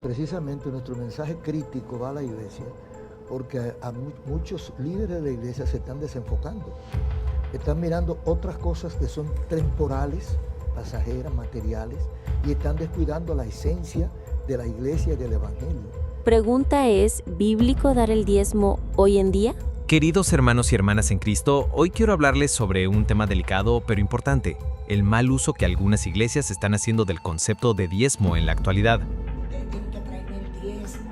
Precisamente nuestro mensaje crítico va a la iglesia porque muchos líderes de la iglesia se están desenfocando. Están mirando otras cosas que son temporales, pasajeras, materiales, y están descuidando la esencia de la iglesia y del evangelio. Pregunta ¿es bíblico dar el diezmo hoy en día? Queridos hermanos y hermanas en Cristo, hoy quiero hablarles sobre un tema delicado pero importante, el mal uso que algunas iglesias están haciendo del concepto de diezmo en la actualidad. Ustedes tienen que traerme el diezmo,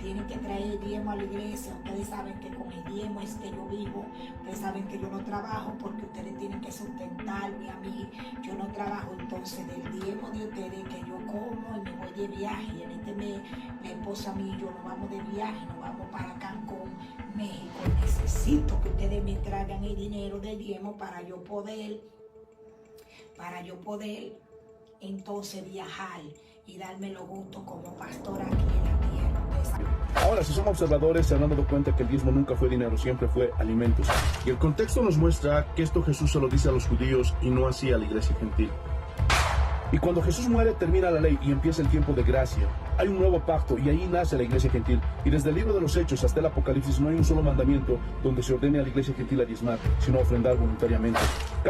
tienen que traer el diezmo a la iglesia. Ustedes saben que con el diezmo es que yo vivo, ustedes saben que yo no trabajo porque ustedes tienen que sustentarme a mí. Yo no trabajo, entonces del diezmo de ustedes que yo como y me voy de viaje. Y en este mes, mi esposa y yo nos vamos de viaje, nos vamos para Cancún, México. Necesito que ustedes me traigan el dinero del diezmo para yo poder entonces viajar y darme los gustos como pastor aquí en la tierra. Ahora, si somos observadores, se han dado cuenta que el diezmo nunca fue dinero, siempre fue alimentos. Y el contexto nos muestra que esto Jesús se lo dice a los judíos y no así a la iglesia gentil. Y cuando Jesús muere, termina la ley y empieza el tiempo de gracia. Hay un nuevo pacto y ahí nace la iglesia gentil. Y desde el libro de los Hechos hasta el Apocalipsis no hay un solo mandamiento donde se ordene a la iglesia gentil a diezmar, sino a ofrendar voluntariamente.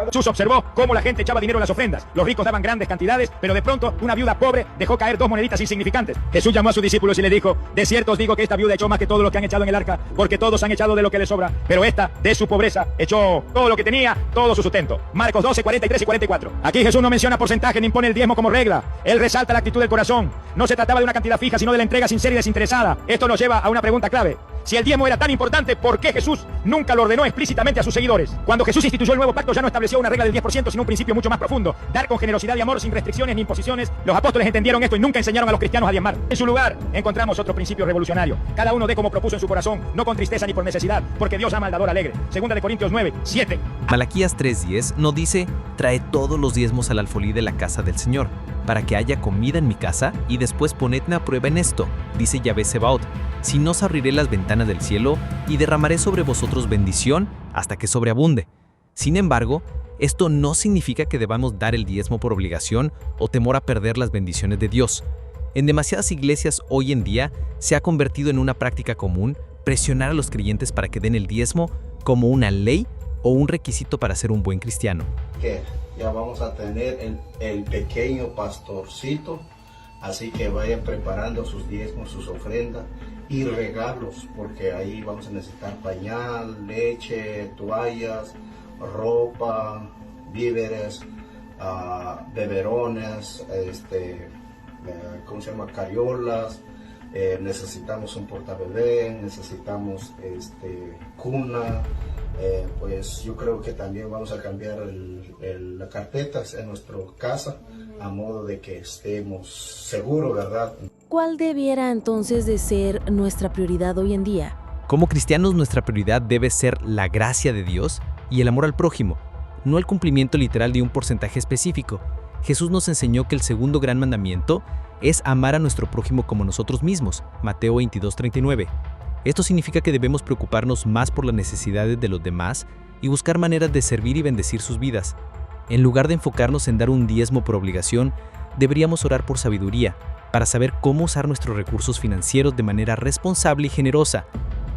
Jesús observó cómo la gente echaba dinero en las ofrendas. Los ricos daban grandes cantidades, pero de pronto una viuda pobre dejó caer 2 moneditas insignificantes. Jesús llamó a sus discípulos y le dijo: de cierto os digo que esta viuda echó más que todos los que han echado en el arca, porque todos han echado de lo que les sobra, pero esta, de su pobreza, echó todo lo que tenía, todo su sustento. Marcos 12, 43 y 44. Aquí Jesús no menciona porcentaje ni impone el diezmo como regla. Él resalta la actitud del corazón. No se trataba de una cantidad fija, sino de la entrega sincera y desinteresada. Esto nos lleva a una pregunta clave. Si el diezmo era tan importante, ¿por qué Jesús nunca lo ordenó explícitamente a sus seguidores? Cuando Jesús instituyó el nuevo pacto ya no estableció una regla del 10%, sino un principio mucho más profundo: dar con generosidad y amor sin restricciones ni imposiciones. Los apóstoles entendieron esto y nunca enseñaron a los cristianos a diezmar. En su lugar, encontramos otro principio revolucionario. Cada uno dé como propuso en su corazón, no con tristeza ni por necesidad, porque Dios ama al dador alegre. Segunda de Corintios 9, 7. Malaquías 3:10 nos dice: trae todos los diezmos al alfolí de la casa del Señor, para que haya comida en mi casa, y después ponedme a prueba en esto, dice Yahvé Sebaot. Si no os abriré las ventanas del cielo, y derramaré sobre vosotros bendición hasta que sobreabunde. Sin embargo, esto no significa que debamos dar el diezmo por obligación o temor a perder las bendiciones de Dios. En demasiadas iglesias hoy en día se ha convertido en una práctica común presionar a los creyentes para que den el diezmo como una ley o un requisito para ser un buen cristiano. Que ya vamos a tener el pequeño pastorcito, así que vayan preparando sus diezmos, sus ofrendas y regalos, porque ahí vamos a necesitar pañal, leche, toallas, ropa, víveres, beberones, ¿cómo se llama? Cariolas. Necesitamos un portabebé, necesitamos cuna. Pues yo creo que también vamos a cambiar las carpetas en nuestra casa a modo de que estemos seguros, ¿verdad? ¿Cuál debiera entonces de ser nuestra prioridad hoy en día? Como cristianos, nuestra prioridad debe ser la gracia de Dios y el amor al prójimo, no el cumplimiento literal de un porcentaje específico. Jesús nos enseñó que el segundo gran mandamiento es amar a nuestro prójimo como nosotros mismos, Mateo 22:39. Esto significa que debemos preocuparnos más por las necesidades de los demás y buscar maneras de servir y bendecir sus vidas. En lugar de enfocarnos en dar un diezmo por obligación, deberíamos orar por sabiduría, para saber cómo usar nuestros recursos financieros de manera responsable y generosa.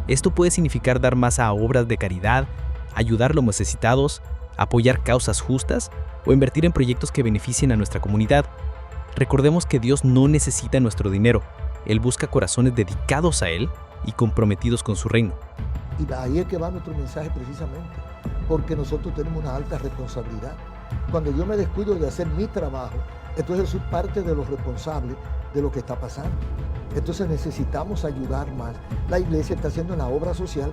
Esto puede significar dar más a obras de caridad, ayudar a los necesitados, apoyar causas justas o invertir en proyectos que beneficien a nuestra comunidad. Recordemos que Dios no necesita nuestro dinero. Él busca corazones dedicados a Él y comprometidos con su reino. Y ahí es que va nuestro mensaje precisamente, porque nosotros tenemos una alta responsabilidad. Cuando yo me descuido de hacer mi trabajo, entonces soy parte de los responsables de lo que está pasando. Entonces necesitamos ayudar más. La iglesia está haciendo una obra social.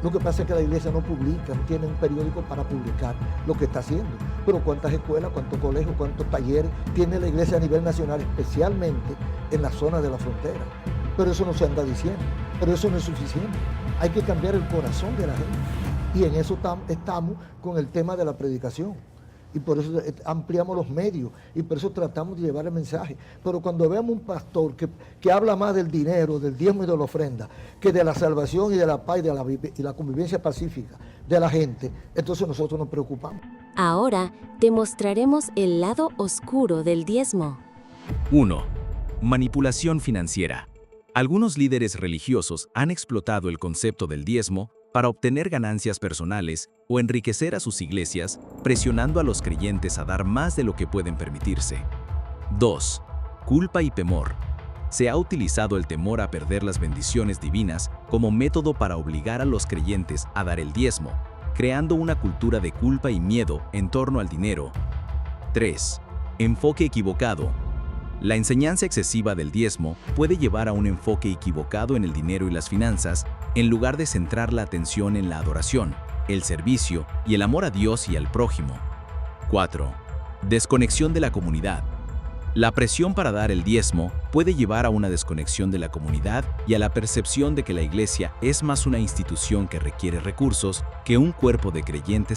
Lo que pasa es que la iglesia no publica, no tiene un periódico para publicar lo que está haciendo. Pero cuántas escuelas, cuántos colegios, cuántos talleres tiene la iglesia a nivel nacional, especialmente en la zona de la frontera. Pero eso no se anda diciendo, pero eso no es suficiente. Hay que cambiar el corazón de la gente. Y en eso estamos con el tema de la predicación. Y por eso ampliamos los medios y por eso tratamos de llevar el mensaje. Pero cuando vemos un pastor que habla más del dinero, del diezmo y de la ofrenda, que de la salvación y de la paz y la convivencia pacífica de la gente, entonces nosotros nos preocupamos. Ahora te mostraremos el lado oscuro del diezmo. 1. Manipulación financiera. Algunos líderes religiosos han explotado el concepto del diezmo para obtener ganancias personales o enriquecer a sus iglesias, presionando a los creyentes a dar más de lo que pueden permitirse. 2. Culpa y temor. Se ha utilizado el temor a perder las bendiciones divinas como método para obligar a los creyentes a dar el diezmo, creando una cultura de culpa y miedo en torno al dinero. 3. Enfoque equivocado. La enseñanza excesiva del diezmo puede llevar a un enfoque equivocado en el dinero y las finanzas, en lugar de centrar la atención en la adoración, el servicio y el amor a Dios y al prójimo. 4. Desconexión de la comunidad. La presión para dar el diezmo puede llevar a una desconexión de la comunidad y a la percepción de que la iglesia es más una institución que requiere recursos que un cuerpo de creyentes